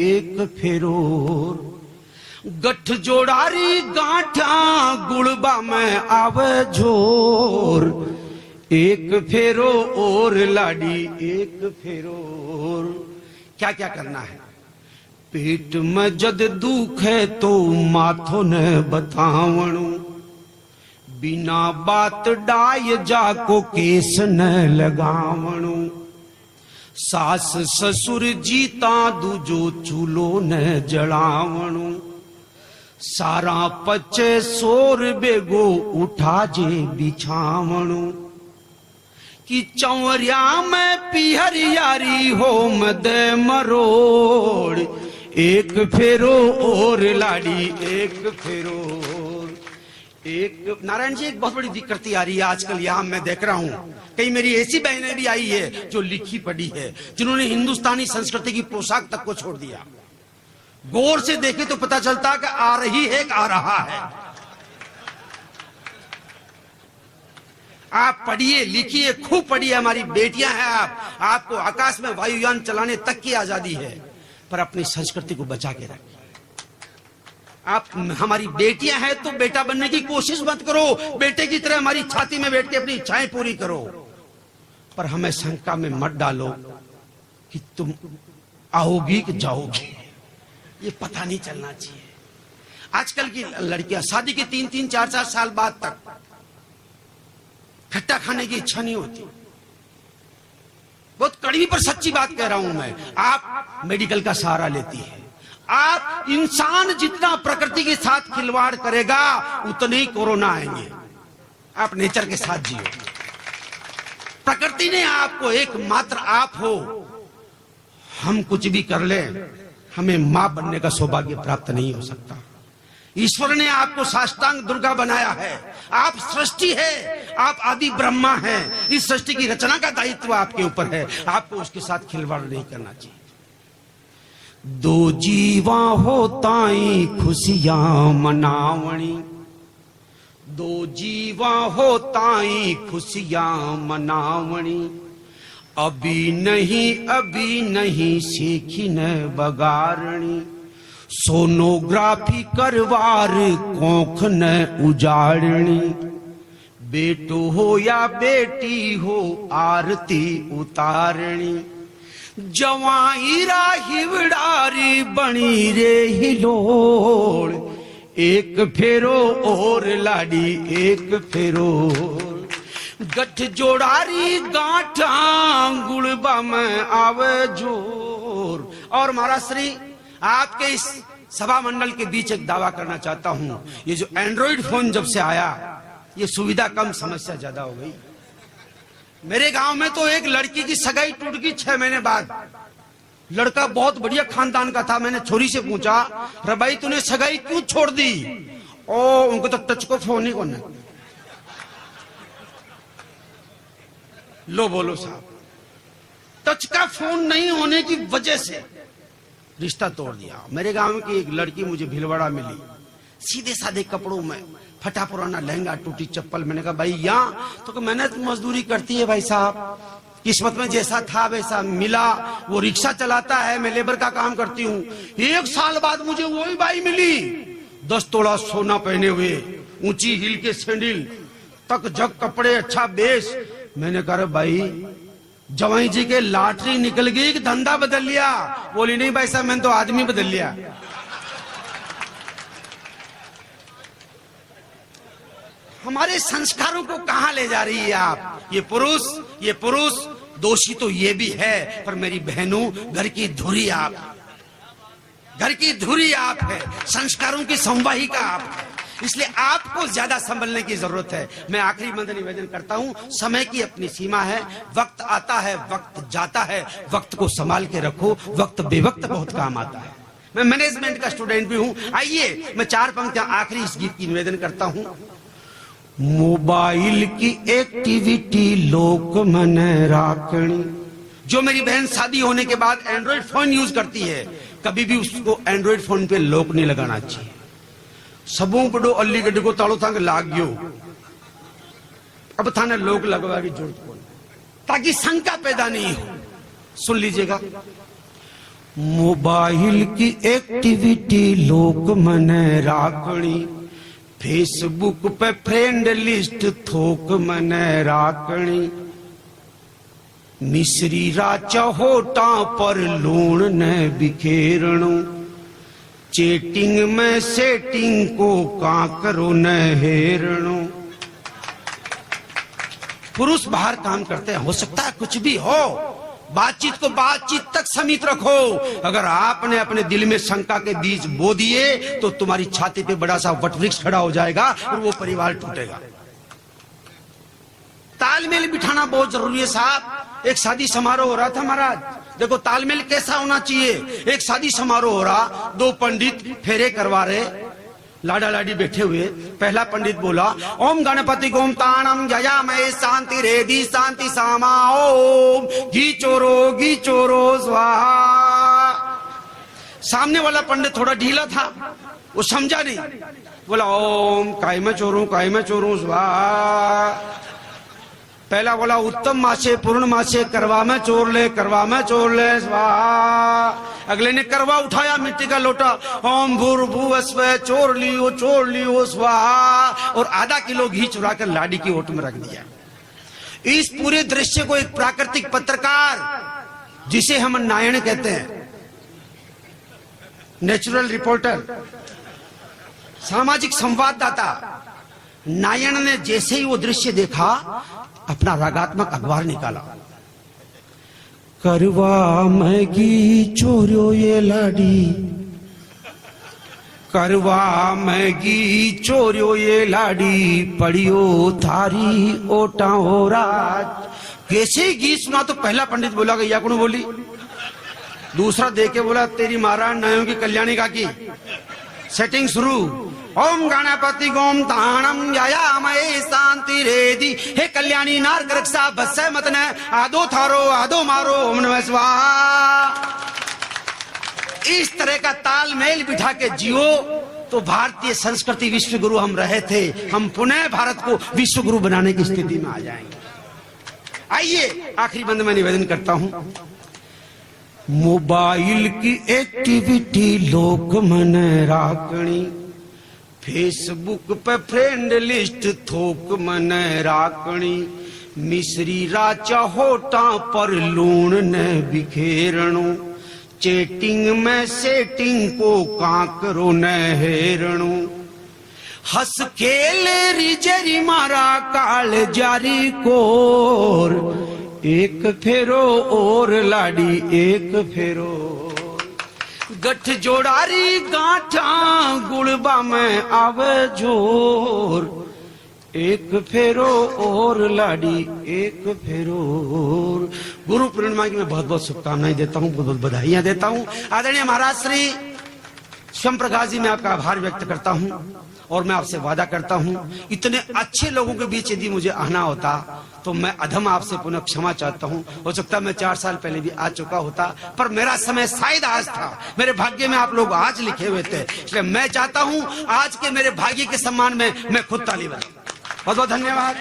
एक फेरोर गठ जोड़ारी गांठा गुड़बा में आवे झोर। एक फेरो और लाडी एक फेरोर। क्या क्या करना है? पेट में जद दुख है तो माथो न बतावणु, बिना बात डाय जाको केस न लगावणु। सास ससुर जीता दूजो चूलो न जलावणु, सारा पचे सोर बेगो उठा जे बिछावणु। कि चौरिया में पिहर यारी हो मद मरोड़। एक फेरो और लाडी एक फेरो। एक नारायण जी, एक बहुत बड़ी दिक्कत आ रही है आजकल यहाँ मैं देख रहा हूँ। कई मेरी ऐसी बहनें भी आई है जो लिखी पढ़ी है, जिन्होंने हिंदुस्तानी संस्कृति की पोशाक तक को छोड़ दिया। गौर से देखे तो पता चलता कि आ रही है कि आ रहा है। आप पढ़िए लिखिए, खूब पढ़िए, हमारी बेटियां हैं। आपको आकाश में वायुयान चलाने तक की आजादी है, पर अपनी संस्कृति को बचा के रखिए। आप हमारी बेटियां हैं तो बेटा बनने की कोशिश मत करो, बेटे की तरह हमारी छाती में बैठ के अपनी इच्छाएं पूरी करो। पर हमें शंका में मत डालो कि तुम आओगी कि जाओगी, ये पता नहीं चलना चाहिए। आजकल की लड़कियां शादी के 3-3, 4-4 साल बाद तक खट्टा खाने की इच्छा नहीं होती। बहुत कड़वी पर सच्ची बात कह रहा हूं मैं। आप मेडिकल का सहारा लेती है। आप इंसान जितना प्रकृति के साथ खिलवाड़ करेगा उतने ही कोरोना आएंगे। आप नेचर के साथ जियो। प्रकृति ने आपको एकमात्र आप हो। हम कुछ भी कर ले, हमें मां बनने का सौभाग्य प्राप्त नहीं हो सकता। ईश्वर ने आपको साष्टांग दुर्गा बनाया है। आप सृष्टि है, आप आदि ब्रह्मा हैं। इस सृष्टि की रचना का दायित्व आपके ऊपर है। आपको उसके साथ खिलवाड़ नहीं करना चाहिए। दो जीवा हो ताई खुशियां मनावणी, दो जीवा हो ताई खुशियां मनावणी। अभी नहीं सीखी न बगारणी, सोनोग्राफी करवार कोख न उजाड़नी। बेटो हो या बेटी हो आरती उतारनी, जवाई हिवड़ारी बनी रे हिलोड़। एक फेरो और लाडी एक फेरो, गठ जोड़ारी गांठा गुड़बा में आवे जोर। और महाराज श्री, आपके इस सभा मंडल के बीच एक दावा करना चाहता हूं। ये जो एंड्रॉइड फोन जब से आया, ये सुविधा कम समस्या ज्यादा हो गई। मेरे गांव में तो एक लड़की की सगाई टूट गई 6 महीने बाद। लड़का बहुत बढ़िया खानदान का था। मैंने छोरी से पूछा, रे भाई तूने सगाई क्यों छोड़ दी? ओ उनको तो टच को फोन ही कौन है। लो बोलो साहब, टच का फोन नहीं होने की वजह से रिश्ता तोड़ दिया। मेरे गांव की एक लड़की मुझे भिलवाड़ा मिली, सीधे साधे कपड़ों में, फटा पुराना लहंगा, टूटी चप्पल। मैंने कहा भाई यहाँ तो मेहनत मजदूरी करती है भाई साहब, किस्मत में जैसा था वैसा मिला। वो रिक्शा चलाता है, मैं लेबर का काम करती हूँ। 1 साल बाद मुझे वही बाई मिली, 10 तोला सोना पहने हुए, ऊंची हील के सैंडल, तक जग कपड़े, अच्छा बेस। मैंने कहा भाई जवाई जी के लॉटरी निकल गई कि धंधा बदल लिया? बोली नहीं भाई साहब, मैंने तो आदमी बदल लिया। हमारे संस्कारों को कहां ले जा रही है आप? ये पुरुष दोषी तो ये भी है, पर मेरी बहनों, घर की धुरी आप, घर की धुरी आप है, संस्कारों की संवाहिका आप है। इसलिए आपको ज्यादा संभलने की जरूरत है। मैं आखिरी मंद निवेदन करता हूं, समय की अपनी सीमा है। वक्त आता है, वक्त जाता है, वक्त को संभाल के रखो। वक्त बेवक्त बहुत काम आता है। मैं मैनेजमेंट का स्टूडेंट भी हूं। आइए मैं 4 पंक्तियां आखिरी इस गीत की निवेदन करता हूं। मोबाइल की एक्टिविटी लोक मन राखणी। जो मेरी बहन शादी होने के बाद एंड्रॉइड फोन यूज करती है, कभी भी उसको एंड्रॉइड फोन पे लॉक नहीं लगाना चाहिए। सबों बड़ो अलीगढ़ को ताड़ो था लाग गयो, अब थाने लोक लगवा की जरूरत पड़े, ताकि शंका पैदा नहीं हो। सुन लीजिएगा। मोबाइल की एक्टिविटी लोक मन राखणी, फेसबुक पे फ्रेंड लिस्ट थोक मन राखणी, मिश्री राचा होटा पर लूण न बिखेरणो, चेटिंग में सेटिंग को काकरो न हेरणो। पुरुष बाहर काम करते हैं, हो सकता है कुछ भी हो, बातचीत को बातचीत तक सीमित रखो। अगर आपने अपने दिल में शंका के बीज बो दिए तो तुम्हारी छाती पे बड़ा सा वटवृक्ष खड़ा हो जाएगा और वो परिवार टूटेगा। तालमेल बिठाना बहुत जरूरी है साहब। एक शादी समारोह हो रहा था महाराज, देखो तालमेल कैसा होना चाहिए। एक शादी समारोह हो रहा, दो पंडित फेरे करवा रहे, लाडा लाडी बैठे हुए। पहला पंडित बोला, ओम गणपति गोम ताणम जया मय शांति रेदी शांति सामा ओम घी चोरो स्वाहा। सामने वाला पंडित थोड़ा ढीला था, वो समझा नहीं, बोला ओम काय में चोरू स्वाहा। पहला बोला उत्तम मासे पूर्ण मासे करवा में चोर ले स्वाहा। अगले ने करवा उठाया, मिट्टी का लोटा, ओम भूर्भुवस्सुः चोर लियो स्वाहा, और आधा किलो घी चुरा कर लाडी की ओट में रख दिया। इस पूरे दृश्य को एक प्राकृतिक पत्रकार, जिसे हम नायण कहते हैं, नेचुरल रिपोर्टर, सामाजिक संवाददाता, नायण ने जैसे ही वो दृश्य देखा अपना रागात्मक अखबार निकाला। करवा मैगी चोरियो ये लाडी, करवा मैगी चोरियो ये लाडी, पड़ियो थारी ओटा हो राज। कैसे ही गीत सुना तो पहला पंडित बोला गैया कौन बोली, दूसरा देख के बोला तेरी महाराज नयों की कल्याणी का की। सेटिंग शुरू, ओम गणपति गोम ताणम यायामये शांति रेदी, हे कल्याणी नार रक्षा बस्से मतन आदो थारो आदो मारो ओम नमः स्वाहा। इस तरह का तालमेल बिठा के जियो तो भारतीय संस्कृति विश्व गुरु हम रहे थे, हम पुनः भारत को विश्व गुरु बनाने की स्थिति में आ जाएंगे। आइए आखिरी बंद में निवेदन करता हूं, मोबाइल की एक्टिविटी लोक मन राखणी, फेसबुक पे फ्रेंड लिस्ट थोक मन राखणी, मिश्री राचा होटा पर लूण न बिखेरणो, चेटिंग में सेटिंग को काकरो न हेरणो, हस खेल रिजरी मारा काल जारी कोर, एक फेरो और लाडी एक फेरो, गठ जोड़ारी गांठा गुड़बा में आवे जोर, एक फेरो और लाडी एक फेरो। गुरु पूर्णिमा की मैं बहुत बहुत शुभकामनाएं देता हूं, बहुत बहुत बधाइयां देता हूं। आदरणीय महाराज श्री श्याम प्रकाश जी, मैं आपका आभार व्यक्त करता हूं और मैं आपसे वादा करता हूं, इतने अच्छे लोगों के बीच यदि मुझे आना होता तो मैं अधम आपसे पुनः क्षमा चाहता हूं। हो सकता है मैं 4 साल पहले भी आ चुका होता, पर मेरा समय शायद आज था, मेरे भाग्य में आप लोग आज लिखे हुए थे, इसलिए मैं चाहता हूं आज के मेरे भाग्य के सम्मान में मैं खुद ताली बजाऊं। बहुत बहुत धन्यवाद।